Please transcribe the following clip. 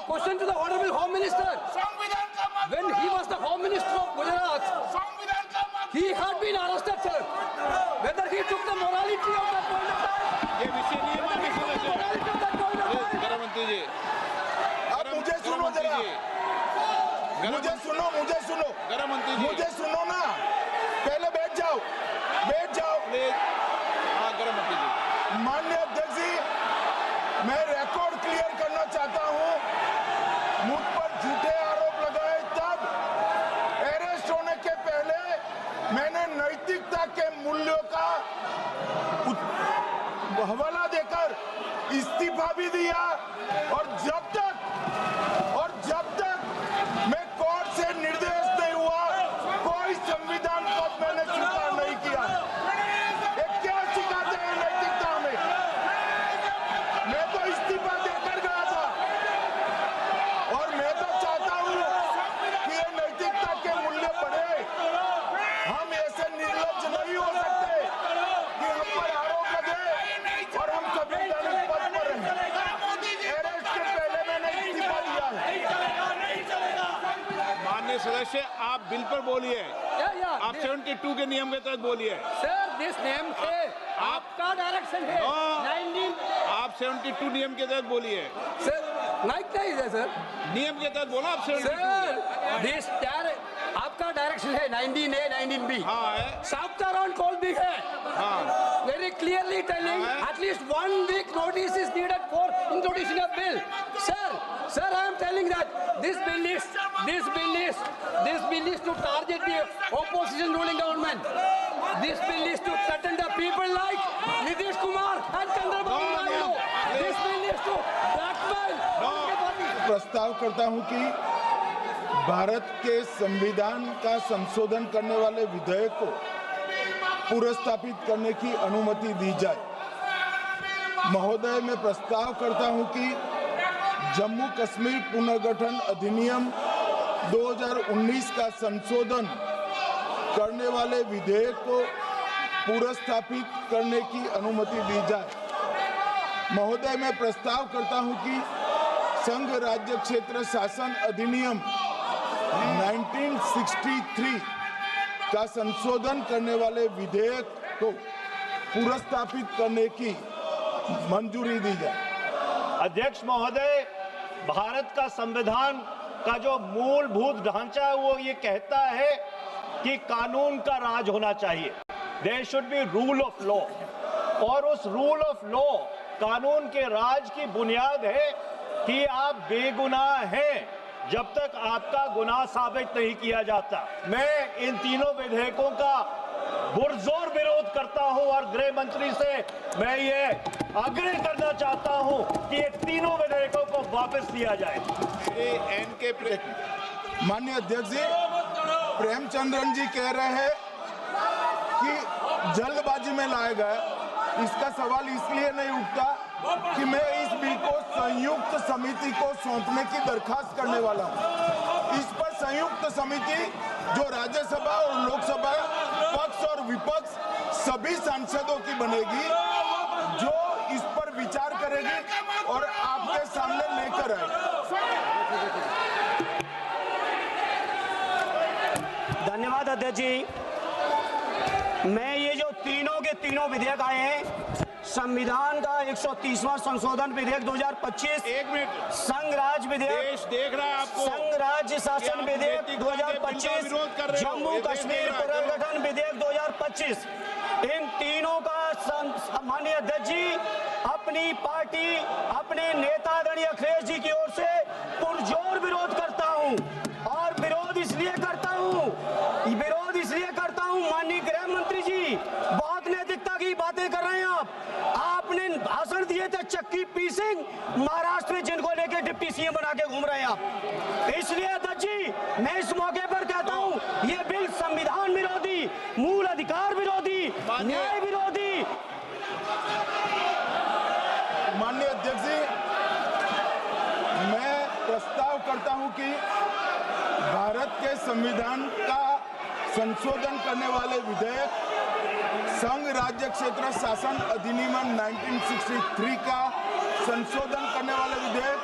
question to the Honorable Home Minister. When he was the Home Minister of Gujarat, he had been arrested, sir. Whether he took the morality of that point of time, ये विषय नहीं है माननीय सदस्य। morality of that point of time. गृह मंत्री जी, आप मुझे सुनो जरा, मुझे सुनो, गृह मंत्री जी, मुझे सुनो ना, पहले बैठ जाओ। प्लीज। हाँ, गृह मंत्री जी। माननीय अध्यक्ष जी, मैं रिकॉर्ड क्लियर करना चाहता हूं। मुझ पर झूठे आरोप लगाए तब अरेस्ट होने के पहले मैंने नैतिकता के मूल्यों का हवाला देकर इस्तीफा भी दिया और जब तक मैं कोर्ट से निर्देश नहीं हुआ कोई संविधान पद मैंने स्वीकार नहीं किया। ये क्या सिखाते हैं नैतिकता में? मैं तो इस्तीफा देकर गया था और मैं तो चाहता हूं कि ये नैतिकता के मूल्य बढ़े। हम ऐसे निर्लज्ज नहीं हो सकते कि हम पर आरोप लगे और हम संवैधानिक पद पर रहें। अरेस्ट के पहले मैंने इस्तीफा दिया है। माननीय सदस्य, आप बिल पर बोलिए। आप 72 के नियम के तहत बोलिए। Sir, this name है, आपका डायरेक्शन है। 19 आप 72 नियम के तहत बोलिए। सर, माइक नहीं है सर। नियम के तहत बोला आप 72। सर, this आपका डायरेक्शन है 19A, 19B। हाँ है। साफ्तारान कॉल भी है। हाँ। Very clearly telling at least 1 week notice is needed for introduction of bill. Sir, I am telling that this bill is to target the opposition ruling government. This bill is to threaten the people like Nitish Kumar and Chandrababu Naidu. This bill is to blackmail. प्रस्ताव करता हूं कि भारत के संविधान का संशोधन करने वाले विधेयक को पुनर्स्थापित करने की अनुमति दी जाए। महोदय, मैं प्रस्ताव करता हूं कि जम्मू कश्मीर पुनर्गठन अधिनियम 2019 का संशोधन करने वाले विधेयक को पुनर्स्थापित करने की अनुमति दी जाए। महोदय, मैं प्रस्ताव करता हूं कि संघ राज्य क्षेत्र शासन अधिनियम 1963 का संशोधन करने वाले विधेयक को पुनर्स्थापित करने की मंजूरी दी जाए। अध्यक्ष महोदय, भारत का संविधान का जो मूलभूत ढांचा है वो ये कहता है कि कानून का राज होना चाहिए। There should be rule of law, और उस रूल ऑफ लॉ, कानून के राज की बुनियाद है कि आप बेगुनाह हैं जब तक आपका गुनाह साबित नहीं किया जाता। मैं इन तीनों विधेयकों का पुरजोर विरोध करता हूं और गृह मंत्री से मैं ये आग्रह करना चाहता हूं कि ये तीनों विधेयकों को वापस लिया जाए। माननीय अध्यक्ष जी, प्रेमचंद्रन जी कह रहे हैं कि जल्दबाजी में लाया गया। इसका सवाल इसलिए नहीं उठता कि मैं इस बिल को संयुक्त समिति को सौंपने की दरखास्त करने वाला हूं। इस पर संयुक्त समिति जो राज्यसभा और लोकसभा पक्ष और विपक्ष सभी सांसदों की बनेगी, जो इस पर विचार करेगी और आपके सामने लेकर आएगी। धन्यवाद अध्यक्ष जी। मैं ये जो तीनों के तीनों विधेयक आए हैं, संविधान का 130वां संशोधन विधेयक 2025, 1 मिनट, संघ राज्य विधेयक देश देख रहा है आपको, संघ राज्य शासन विधेयक 2025, जम्मू कश्मीर पुनर्गठन विधेयक 2025, इन तीनों का माननीय अध्यक्ष जी अपनी पार्टी, अपने नेता आदरणीय अखिलेश जी की ओर से पुरजोर विरोध करता हूं। और विरोध इसलिए करता हूं माननीय गृह मंत्री जी, बहुत नैतिकता की बातें कर रहे हैं आपने भाषण दिए थे चक्की पी सिंह महाराष्ट्र में, जिनको लेके डिप्टी सीएम बना के घूम रहे हैं आप। इसलिए अध्यक्ष जी, मैं इस मौके पर कहता हूं ये बिल संविधान विरोधी, मूल अधिकार विरोधी, न्याय विरोधी। माननीय अध्यक्ष जी, मैं प्रस्ताव करता हूं कि भारत के संविधान का संशोधन करने वाले विधेयक संघ राज्य क्षेत्र शासन अधिनियम 1963 का संशोधन करने वाले विधेयक